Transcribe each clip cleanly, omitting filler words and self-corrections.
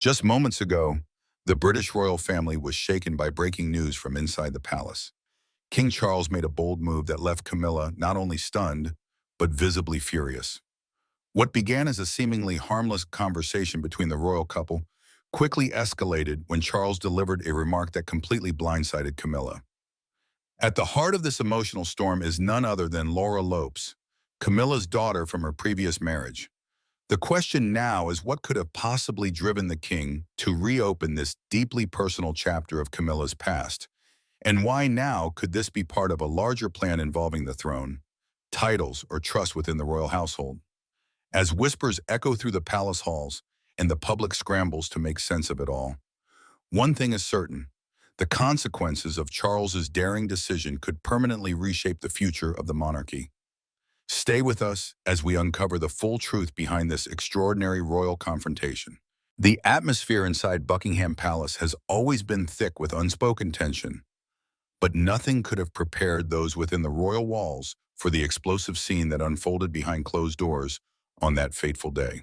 Just moments ago, the British royal family was shaken by breaking news from inside the palace. King Charles made a bold move that left Camilla not only stunned, but visibly furious. What began as a seemingly harmless conversation between the royal couple quickly escalated when Charles delivered a remark that completely blindsided Camilla. At the heart of this emotional storm is none other than Laura Lopes, Camilla's daughter from her previous marriage. The question now is what could have possibly driven the king to reopen this deeply personal chapter of Camilla's past? And why now could this be part of a larger plan involving the throne, titles, or trust within the royal household? As whispers echo through the palace halls and the public scrambles to make sense of it all, one thing is certain: the consequences of Charles's daring decision could permanently reshape the future of the monarchy. Stay with us as we uncover the full truth behind this extraordinary royal confrontation. The atmosphere inside Buckingham Palace has always been thick with unspoken tension, but nothing could have prepared those within the royal walls for the explosive scene that unfolded behind closed doors on that fateful day.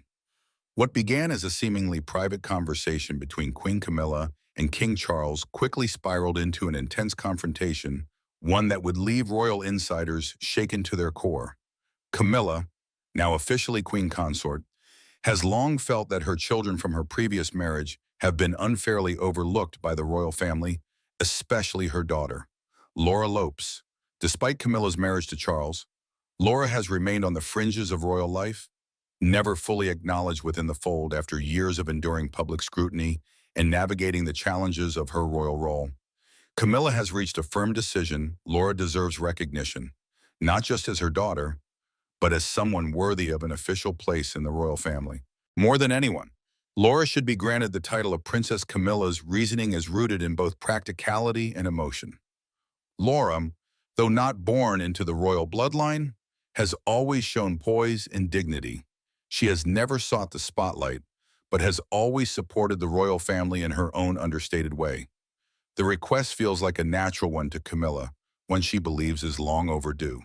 What began as a seemingly private conversation between Queen Camilla and King Charles quickly spiraled into an intense confrontation, one that would leave royal insiders shaken to their core. Camilla, now officially queen consort, has long felt that her children from her previous marriage have been unfairly overlooked by the royal family, especially her daughter, Laura Lopes. Despite Camilla's marriage to Charles, Laura has remained on the fringes of royal life, never fully acknowledged within the fold after years of enduring public scrutiny and navigating the challenges of her royal role. Camilla has reached a firm decision: Laura deserves recognition, not just as her daughter, but as someone worthy of an official place in the royal family. More than anyone, Laura should be granted the title of Princess. Camilla's reasoning is rooted in both practicality and emotion. Laura, though not born into the royal bloodline, has always shown poise and dignity. She has never sought the spotlight, but has always supported the royal family in her own understated way. The request feels like a natural one to Camilla, one she believes is long overdue.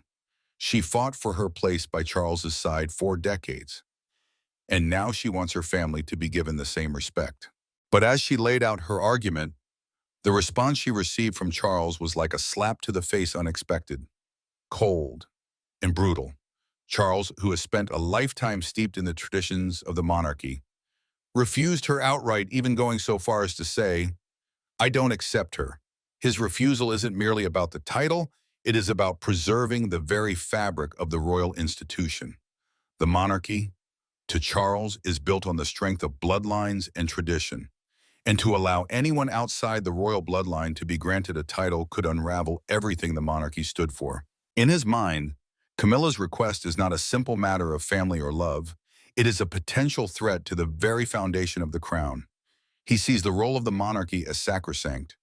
She fought for her place by Charles's side for decades, and now she wants her family to be given the same respect. But as she laid out her argument, the response she received from Charles was like a slap to the face, unexpected, cold, and brutal. Charles, who has spent a lifetime steeped in the traditions of the monarchy, refused her outright, even going so far as to say, "I don't accept her." His refusal isn't merely about the title, it is about preserving the very fabric of the royal institution. The monarchy, to Charles, is built on the strength of bloodlines and tradition, and to allow anyone outside the royal bloodline to be granted a title could unravel everything the monarchy stood for. In his mind, Camilla's request is not a simple matter of family or love. It is a potential threat to the very foundation of the crown. He sees the role of the monarchy as sacrosanct,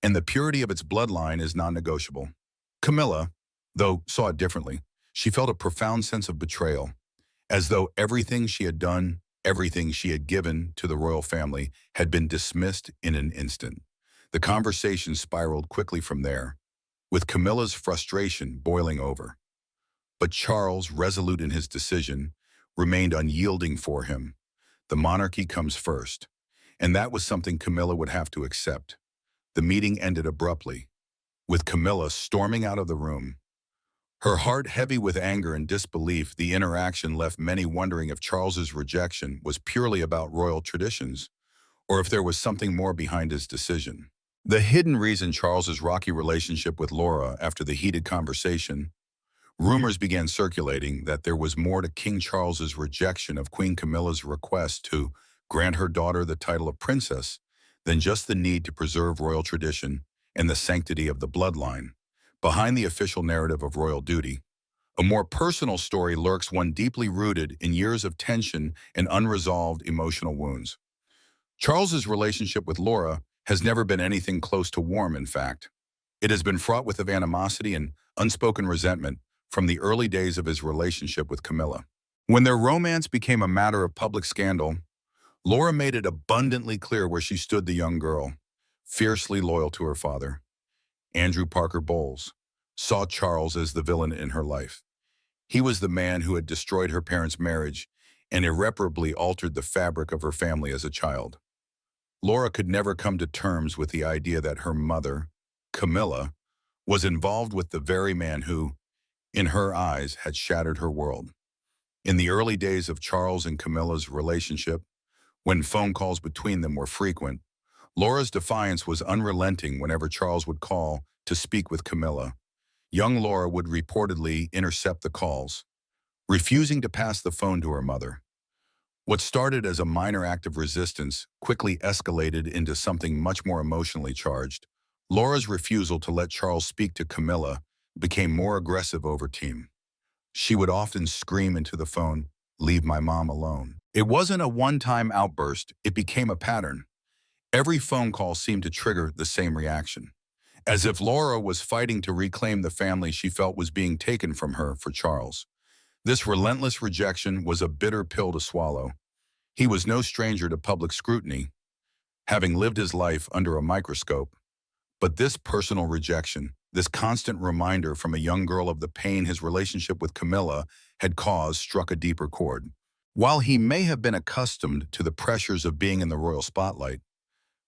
and the purity of its bloodline is non-negotiable. Camilla, though, saw it differently. She felt a profound sense of betrayal, as though everything she had done, everything she had given to the royal family, had been dismissed in an instant. The conversation spiraled quickly from there, with Camilla's frustration boiling over. But Charles, resolute in his decision, remained unyielding for him. The monarchy comes first, and that was something Camilla would have to accept. The meeting ended abruptly, with Camilla storming out of the room. Her heart heavy with anger and disbelief, the interaction left many wondering if Charles's rejection was purely about royal traditions, or if there was something more behind his decision. The hidden reason Charles's rocky relationship with Laura after the heated conversation, rumors began circulating that there was more to King Charles's rejection of Queen Camilla's request to grant her daughter the title of princess than just the need to preserve royal tradition and the sanctity of the bloodline. Behind the official narrative of royal duty, a more personal story lurks, one deeply rooted in years of tension and unresolved emotional wounds. Charles's relationship with Laura has never been anything close to warm, in fact. It has been fraught with animosity and unspoken resentment from the early days of his relationship with Camilla. When their romance became a matter of public scandal, Laura made it abundantly clear where she stood. The young girl, fiercely loyal to her father, Andrew Parker Bowles, saw Charles as the villain in her life. He was the man who had destroyed her parents' marriage and irreparably altered the fabric of her family as a child. Laura could never come to terms with the idea that her mother, Camilla, was involved with the very man who, in her eyes, had shattered her world. In the early days of Charles and Camilla's relationship, when phone calls between them were frequent, Laura's defiance was unrelenting whenever Charles would call to speak with Camilla. Young Laura would reportedly intercept the calls, refusing to pass the phone to her mother. What started as a minor act of resistance quickly escalated into something much more emotionally charged. Laura's refusal to let Charles speak to Camilla became more aggressive over time. She would often scream into the phone, "Leave my mom alone." It wasn't a one-time outburst, it became a pattern. Every phone call seemed to trigger the same reaction, as if Laura was fighting to reclaim the family she felt was being taken from her for Charles. This relentless rejection was a bitter pill to swallow. He was no stranger to public scrutiny, having lived his life under a microscope. But this personal rejection, this constant reminder from a young girl of the pain his relationship with Camilla had caused, struck a deeper chord. While he may have been accustomed to the pressures of being in the royal spotlight,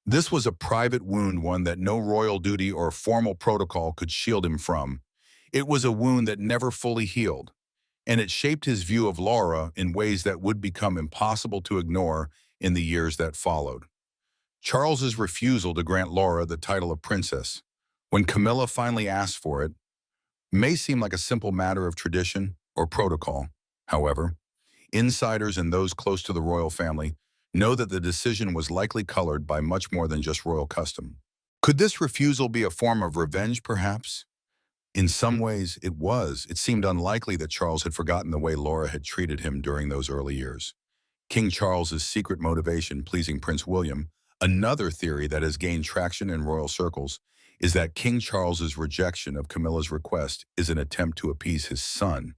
this was a private wound, one that no royal duty or formal protocol could shield him from. It was a wound that never fully healed, and it shaped his view of Laura in ways that would become impossible to ignore in the years that followed. Charles's refusal to grant Laura the title of princess, when Camilla finally asked for it, may seem like a simple matter of tradition or protocol. However, insiders and those close to the royal family know that the decision was likely colored by much more than just royal custom. Could this refusal be a form of revenge, perhaps? In some ways, it was. It seemed unlikely that Charles had forgotten the way Laura had treated him during those early years. King Charles's secret motivation pleasing Prince William, another theory that has gained traction in royal circles, is that King Charles's rejection of Camilla's request is an attempt to appease his son.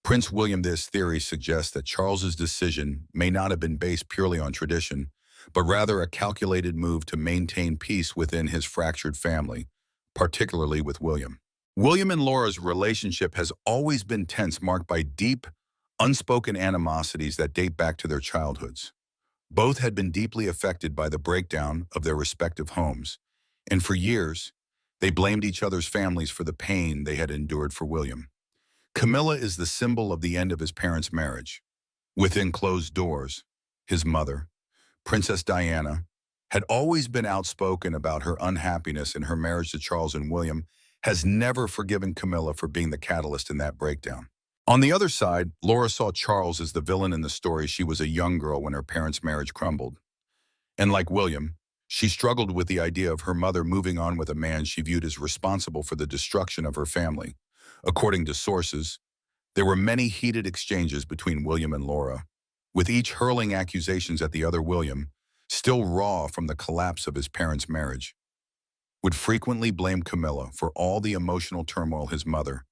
Prince William, this theory suggests that Charles's decision may not have been based purely on tradition, but rather a calculated move to maintain peace within his fractured family, particularly with William. William and Laura's relationship has always been tense, marked by deep, unspoken animosities that date back to their childhoods. Both had been deeply affected by the breakdown of their respective homes, and for years, they blamed each other's families for the pain they had endured. For William, Camilla is the symbol of the end of his parents' marriage. Within closed doors, his mother, Princess Diana, had always been outspoken about her unhappiness in her marriage to Charles, and William has never forgiven Camilla for being the catalyst in that breakdown. On the other side, Laura saw Charles as the villain in the story. She was a young girl when her parents' marriage crumbled. And like William, she struggled with the idea of her mother moving on with a man she viewed as responsible for the destruction of her family. According to sources, there were many heated exchanges between William and Laura, with each hurling accusations at the other. William, still raw from the collapse of his parents' marriage, would frequently blame Camilla for all the emotional turmoil his mother,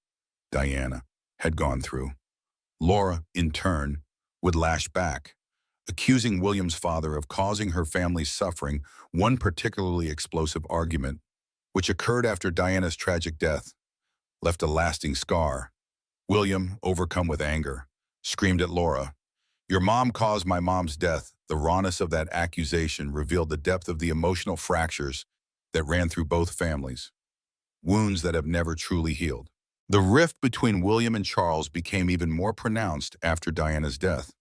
Diana, had gone through. Laura, in turn, would lash back, accusing William's father of causing her family's suffering. One particularly explosive argument, which occurred after Diana's tragic death, left a lasting scar. William, overcome with anger, screamed at Laura, "Your mom caused my mom's death." The rawness of that accusation revealed the depth of the emotional fractures that ran through both families, wounds that have never truly healed. The rift between William and Charles became even more pronounced after Diana's death.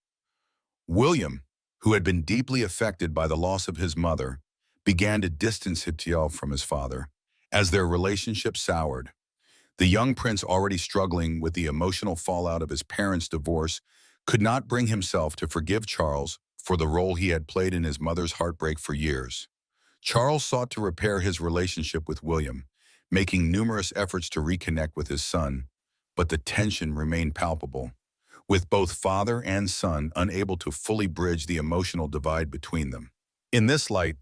William, who had been deeply affected by the loss of his mother, began to distance himself from his father. As their relationship soured, the young prince, already struggling with the emotional fallout of his parents' divorce, could not bring himself to forgive Charles for the role he had played in his mother's heartbreak for years. Charles sought to repair his relationship with William, making numerous efforts to reconnect with his son, but the tension remained palpable, with both father and son unable to fully bridge the emotional divide between them. In this light,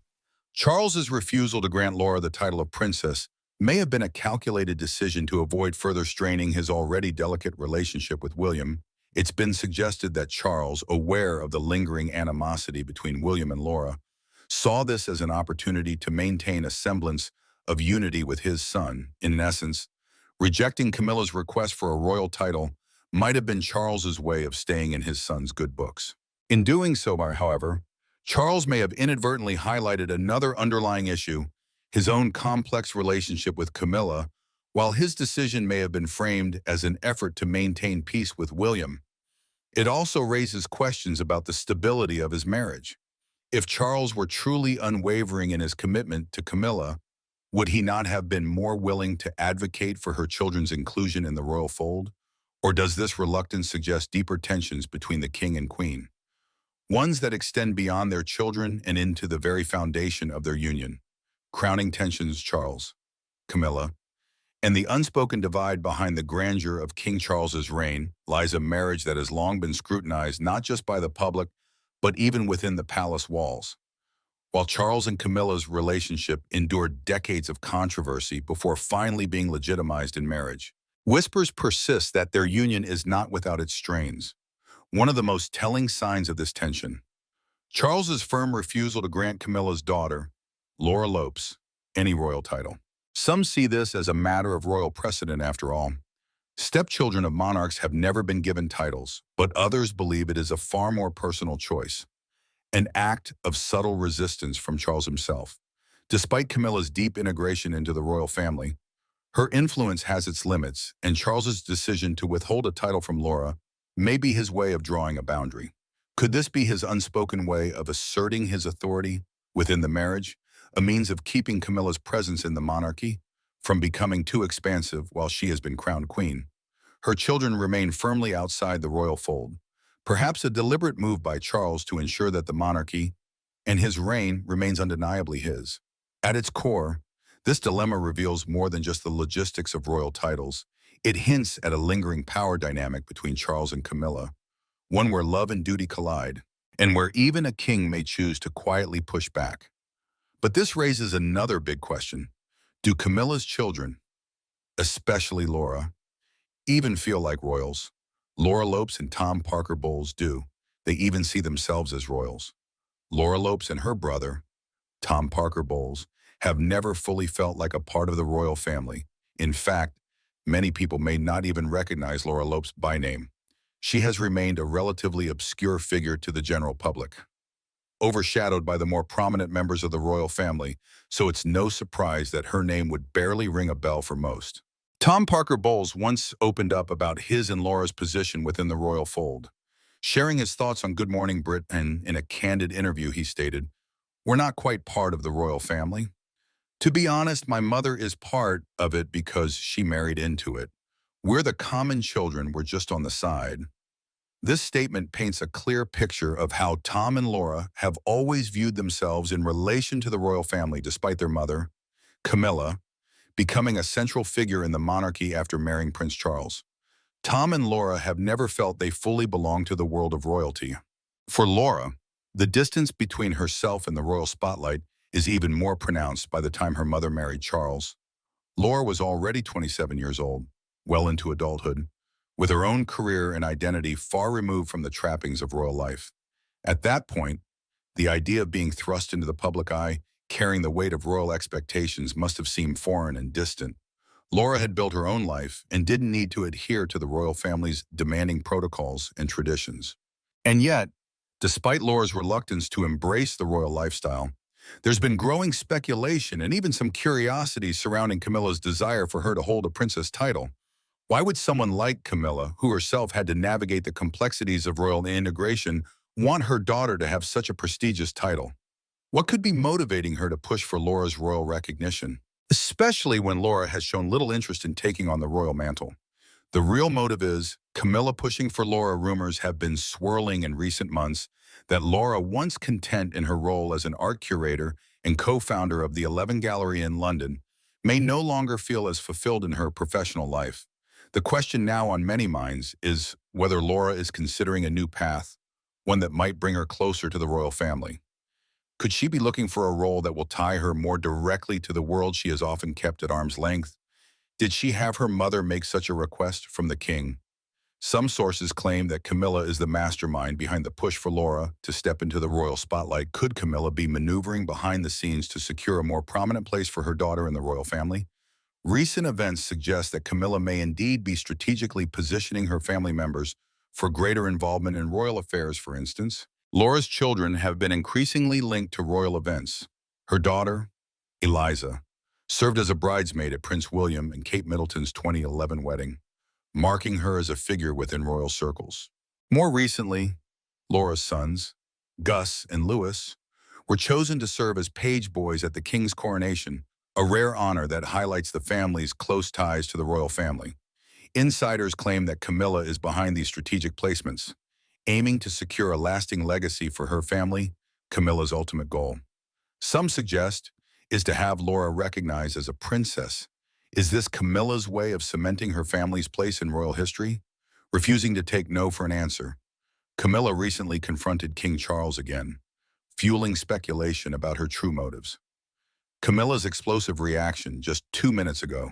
Charles's refusal to grant Laura the title of princess may have been a calculated decision to avoid further straining his already delicate relationship with William. It's been suggested that Charles, aware of the lingering animosity between William and Laura, saw this as an opportunity to maintain a semblance of unity with his son. In essence, rejecting Camilla's request for a royal title might have been Charles's way of staying in his son's good books. In doing so, however, Charles may have inadvertently highlighted another underlying issue, his own complex relationship with Camilla, while his decision may have been framed as an effort to maintain peace with William. It also raises questions about the stability of his marriage. If Charles were truly unwavering in his commitment to Camilla, would he not have been more willing to advocate for her children's inclusion in the royal fold? Or does this reluctance suggest deeper tensions between the king and queen, ones that extend beyond their children and into the very foundation of their union? Crowning tensions, Charles, Camilla, and the unspoken divide behind the grandeur of King Charles's reign lies a marriage that has long been scrutinized not just by the public, but even within the palace walls. While Charles and Camilla's relationship endured decades of controversy before finally being legitimized in marriage, whispers persist that their union is not without its strains. One of the most telling signs of this tension, Charles's firm refusal to grant Camilla's daughter, Laura Lopes, any royal title. Some see this as a matter of royal precedent after all. Stepchildren of monarchs have never been given titles, but others believe it is a far more personal choice, an act of subtle resistance from Charles himself. Despite Camilla's deep integration into the royal family, her influence has its limits, and Charles's decision to withhold a title from Laura may be his way of drawing a boundary. Could this be his unspoken way of asserting his authority within the marriage, a means of keeping Camilla's presence in the monarchy from becoming too expansive while she has been crowned queen? Her children remain firmly outside the royal fold, perhaps a deliberate move by Charles to ensure that the monarchy and his reign remains undeniably his. At its core, this dilemma reveals more than just the logistics of royal titles. It hints at a lingering power dynamic between Charles and Camilla, one where love and duty collide, and where even a king may choose to quietly push back. But this raises another big question. Do Camilla's children, especially Laura, even feel like royals? Laura Lopes and Tom Parker Bowles do. They even see themselves as royals. Laura Lopes and her brother, Tom Parker Bowles, have never fully felt like a part of the royal family. In fact, many people may not even recognize Laura Lopes by name. She has remained a relatively obscure figure to the general public, overshadowed by the more prominent members of the royal family, so it's no surprise that her name would barely ring a bell for most. Tom Parker Bowles once opened up about his and Laura's position within the royal fold. Sharing his thoughts on Good Morning Britain in a candid interview, he stated, "We're not quite part of the royal family. To be honest, my mother is part of it because she married into it. We're the common children, we're just on the side." This statement paints a clear picture of how Tom and Laura have always viewed themselves in relation to the royal family despite their mother, Camilla, becoming a central figure in the monarchy after marrying Prince Charles. Tom and Laura have never felt they fully belong to the world of royalty. For Laura, the distance between herself and the royal spotlight is even more pronounced by the time her mother married Charles. Laura was already 27 years old, well into adulthood, with her own career and identity far removed from the trappings of royal life. At that point, the idea of being thrust into the public eye, carrying the weight of royal expectations, must have seemed foreign and distant. Laura had built her own life and didn't need to adhere to the royal family's demanding protocols and traditions. And yet, despite Laura's reluctance to embrace the royal lifestyle, there's been growing speculation and even some curiosity surrounding Camilla's desire for her to hold a princess title. Why would someone like Camilla, who herself had to navigate the complexities of royal integration, want her daughter to have such a prestigious title? What could be motivating her to push for Laura's royal recognition, especially when Laura has shown little interest in taking on the royal mantle? The real motive is Camilla pushing for Laura. Rumors have been swirling in recent months that Laura, once content in her role as an art curator and co-founder of the 11 Gallery in London, may no longer feel as fulfilled in her professional life. The question now on many minds is whether Laura is considering a new path, one that might bring her closer to the royal family. Could she be looking for a role that will tie her more directly to the world she has often kept at arm's length? Did she have her mother make such a request from the king? Some sources claim that Camilla is the mastermind behind the push for Laura to step into the royal spotlight. Could Camilla be maneuvering behind the scenes to secure a more prominent place for her daughter in the royal family? Recent events suggest that Camilla may indeed be strategically positioning her family members for greater involvement in royal affairs, for instance. Laura's children have been increasingly linked to royal events. Her daughter, Eliza, served as a bridesmaid at Prince William and Kate Middleton's 2011 wedding, marking her as a figure within royal circles. More recently, Laura's sons, Gus and Louis, were chosen to serve as page boys at the king's coronation, a rare honor that highlights the family's close ties to the royal family. Insiders claim that Camilla is behind these strategic placements, aiming to secure a lasting legacy for her family, Camilla's ultimate goal. Some suggest is to have Laura recognized as a princess. Is this Camilla's way of cementing her family's place in royal history? Refusing to take no for an answer, Camilla recently confronted King Charles again, fueling speculation about her true motives. Camilla's explosive reaction just 2 minutes ago.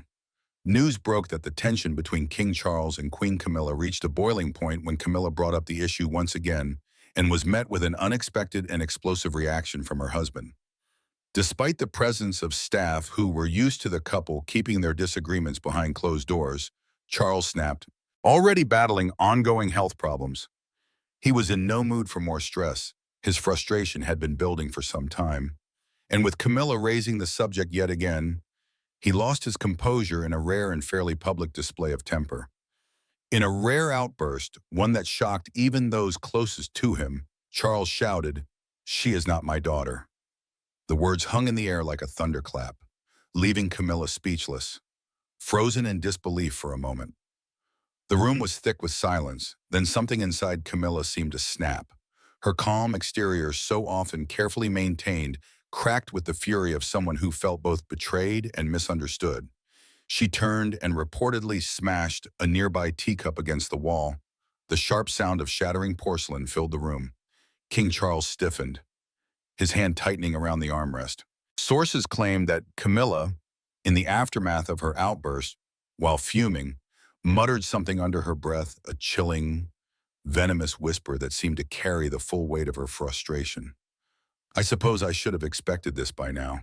News broke that the tension between King Charles and Queen Camilla reached a boiling point when Camilla brought up the issue once again and was met with an unexpected and explosive reaction from her husband. Despite the presence of staff who were used to the couple keeping their disagreements behind closed doors, Charles snapped, already battling ongoing health problems. He was in no mood for more stress. His frustration had been building for some time. And with Camilla raising the subject yet again, he lost his composure in a rare and fairly public display of temper. In a rare outburst, one that shocked even those closest to him, Charles shouted, "She is not my daughter." The words hung in the air like a thunderclap, leaving Camilla speechless, frozen in disbelief for a moment. The room was thick with silence, then something inside Camilla seemed to snap. Her calm exterior, so often carefully maintained, cracked with the fury of someone who felt both betrayed and misunderstood. She turned and reportedly smashed a nearby teacup against the wall. The sharp sound of shattering porcelain filled the room. King Charles stiffened, his hand tightening around the armrest. Sources claim that Camilla, in the aftermath of her outburst, while fuming, muttered something under her breath, a chilling, venomous whisper that seemed to carry the full weight of her frustration. I suppose I should have expected this by now.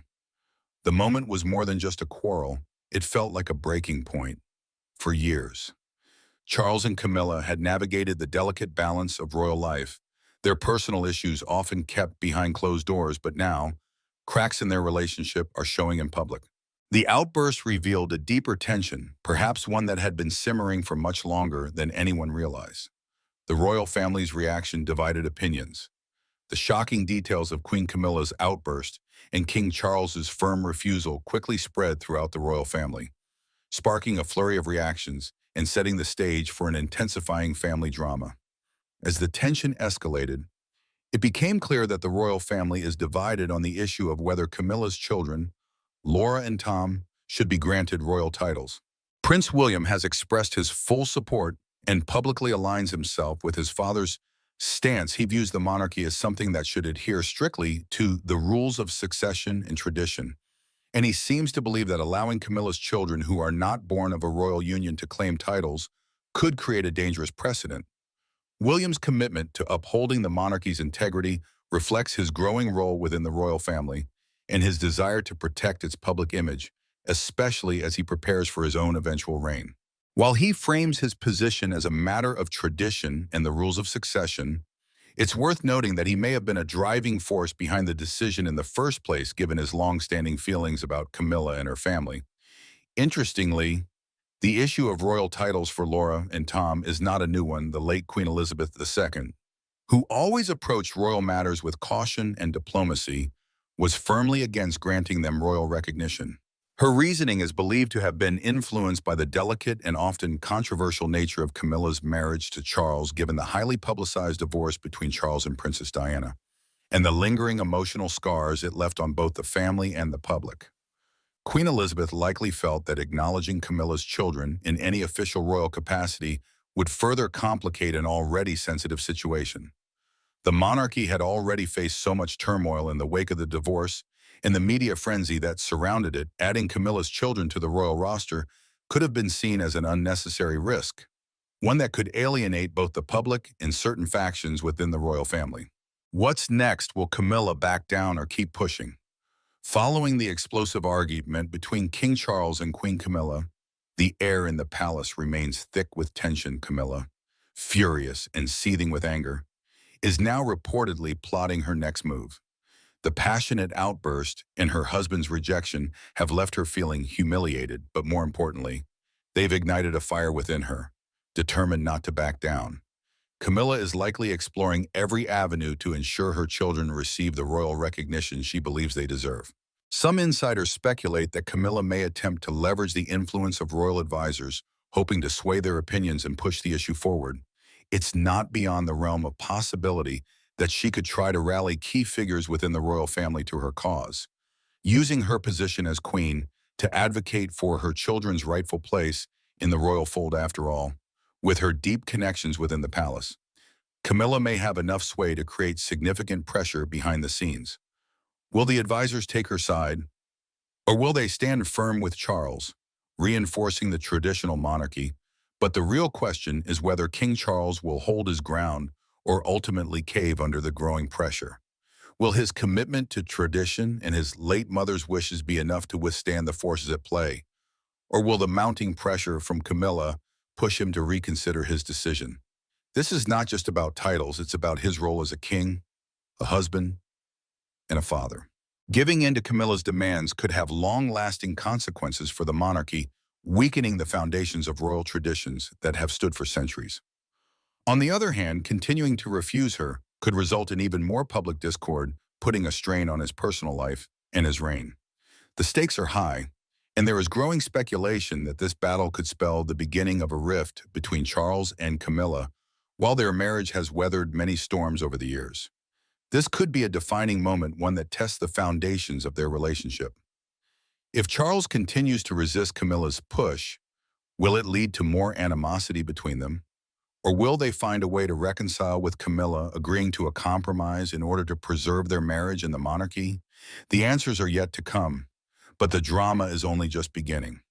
The moment was more than just a quarrel. It felt like a breaking point. For years, Charles and Camilla had navigated the delicate balance of royal life, their personal issues often kept behind closed doors, but now, cracks in their relationship are showing in public. The outburst revealed a deeper tension, perhaps one that had been simmering for much longer than anyone realized. The royal family's reaction divided opinions. The shocking details of Queen Camilla's outburst and King Charles's firm refusal quickly spread throughout the royal family, sparking a flurry of reactions and setting the stage for an intensifying family drama. As the tension escalated, it became clear that the royal family is divided on the issue of whether Camilla's children, Laura and Tom, should be granted royal titles. Prince William has expressed his full support and publicly aligns himself with his father's stance. He views the monarchy as something that should adhere strictly to the rules of succession and tradition. And he seems to believe that allowing Camilla's children who are not born of a royal union to claim titles could create a dangerous precedent. William's commitment to upholding the monarchy's integrity reflects his growing role within the royal family and his desire to protect its public image, especially as he prepares for his own eventual reign. While he frames his position as a matter of tradition and the rules of succession, it's worth noting that he may have been a driving force behind the decision in the first place, given his long-standing feelings about Camilla and her family. Interestingly, the issue of royal titles for Laura and Tom is not a new one. The late Queen Elizabeth II, who always approached royal matters with caution and diplomacy, was firmly against granting them royal recognition. Her reasoning is believed to have been influenced by the delicate and often controversial nature of Camilla's marriage to Charles, given the highly publicized divorce between Charles and Princess Diana, and the lingering emotional scars it left on both the family and the public. Queen Elizabeth likely felt that acknowledging Camilla's children in any official royal capacity would further complicate an already sensitive situation. The monarchy had already faced so much turmoil in the wake of the divorce and the media frenzy that surrounded it. Adding Camilla's children to the royal roster could have been seen as an unnecessary risk, one that could alienate both the public and certain factions within the royal family. What's next? Will Camilla back down or keep pushing? Following the explosive argument between King Charles and Queen Camilla, the air in the palace remains thick with tension. Camilla, furious and seething with anger, is now reportedly plotting her next move. The passionate outburst and her husband's rejection have left her feeling humiliated, but more importantly, they've ignited a fire within her, determined not to back down. Camilla is likely exploring every avenue to ensure her children receive the royal recognition she believes they deserve. Some insiders speculate that Camilla may attempt to leverage the influence of royal advisors, hoping to sway their opinions and push the issue forward. It's not beyond the realm of possibility that she could try to rally key figures within the royal family to her cause, using her position as queen to advocate for her children's rightful place in the royal fold. After all, with her deep connections within the palace, Camilla may have enough sway to create significant pressure behind the scenes. Will the advisors take her side, or will they stand firm with Charles, reinforcing the traditional monarchy? But the real question is whether King Charles will hold his ground or ultimately cave under the growing pressure. Will his commitment to tradition and his late mother's wishes be enough to withstand the forces at play? Or will the mounting pressure from Camilla push him to reconsider his decision? This is not just about titles, it's about his role as a king, a husband, and a father. Giving in to Camilla's demands could have long-lasting consequences for the monarchy, weakening the foundations of royal traditions that have stood for centuries. On the other hand, continuing to refuse her could result in even more public discord, putting a strain on his personal life and his reign. The stakes are high, and there is growing speculation that this battle could spell the beginning of a rift between Charles and Camilla, while their marriage has weathered many storms over the years. This could be a defining moment, one that tests the foundations of their relationship. If Charles continues to resist Camilla's push, will it lead to more animosity between them? Or will they find a way to reconcile with Camilla, agreeing to a compromise in order to preserve their marriage and the monarchy? The answers are yet to come, but the drama is only just beginning.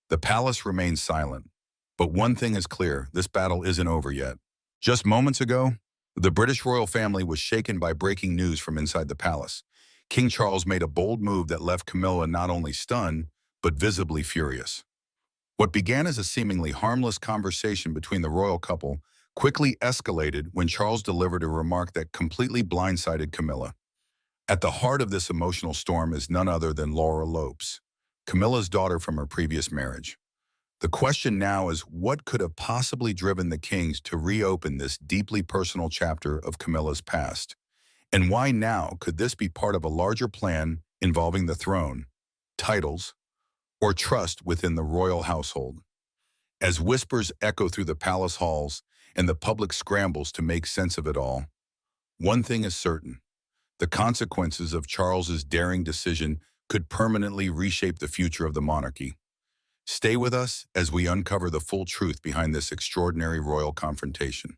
The palace remains silent, but one thing is clear, this battle isn't over yet. Just moments ago, the British royal family was shaken by breaking news from inside the palace. King Charles made a bold move that left Camilla not only stunned, but visibly furious. What began as a seemingly harmless conversation between the royal couple quickly escalated when Charles delivered a remark that completely blindsided Camilla. At the heart of this emotional storm is none other than Laura Lopes, Camilla's daughter from her previous marriage. The question now is, what could have possibly driven the kings to reopen this deeply personal chapter of Camilla's past? And why now could this be part of a larger plan involving the throne, titles, or trust within the royal household? As whispers echo through the palace halls and the public scrambles to make sense of it all, one thing is certain: the consequences of Charles's daring decision could permanently reshape the future of the monarchy. Stay with us as we uncover the full truth behind this extraordinary royal confrontation.